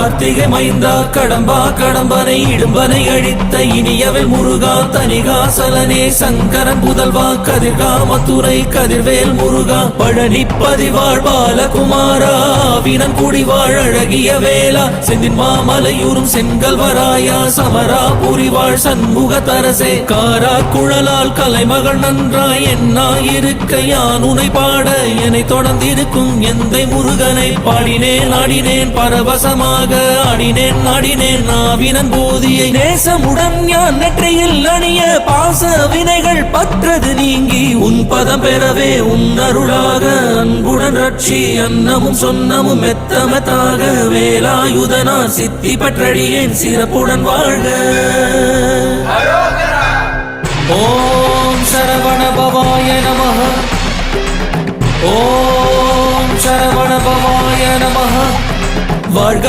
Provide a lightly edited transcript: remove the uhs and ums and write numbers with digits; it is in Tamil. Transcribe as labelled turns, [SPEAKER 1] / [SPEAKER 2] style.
[SPEAKER 1] கார்த்திகை மைந்தா கடம்பா கடம்பனை இடும்பனை அழித்த இனியவள் முருகா தனிகாசலனே சங்கரன் புதல்வா கதிர்காமத்துறை கதிர்வேல் முருகா பழனி பதிவாழ் பாலகுமாரா வினன் குடிவாழ் அழகிய வேளா செந்தின் மாமலையூரும் செங்கல்வராயா சமரா புரிவாழ் சண்முக தரசே காரா குழலால் கலைமகள் நன்றாய் என்னாயிருக்க யான் உனை பாட என்னை தொடர்ந்திருக்கும் எந்தை முருகனை பாடினேன் ஆடினேன் பரவசமாக ஆடினேன் நாடினேன் நாவினன் போதியை நேசமுடன் யான் நெற்றியில் அணிய பாச வினைகள் பற்றது நீங்கி உன் பதம் பெறவே உன் அருளாக அன்புடன் ரட்சி அன்னமும் சொன்னமும் மெத்தமத்தாக வேலாயுதனா சித்தி பற்றடியேன் சிறப்புடன் வாழ்க. ஓம் சரவண பவாய நமஹ. ஓம் சரவண பவாய நமஹ. வாழ்க.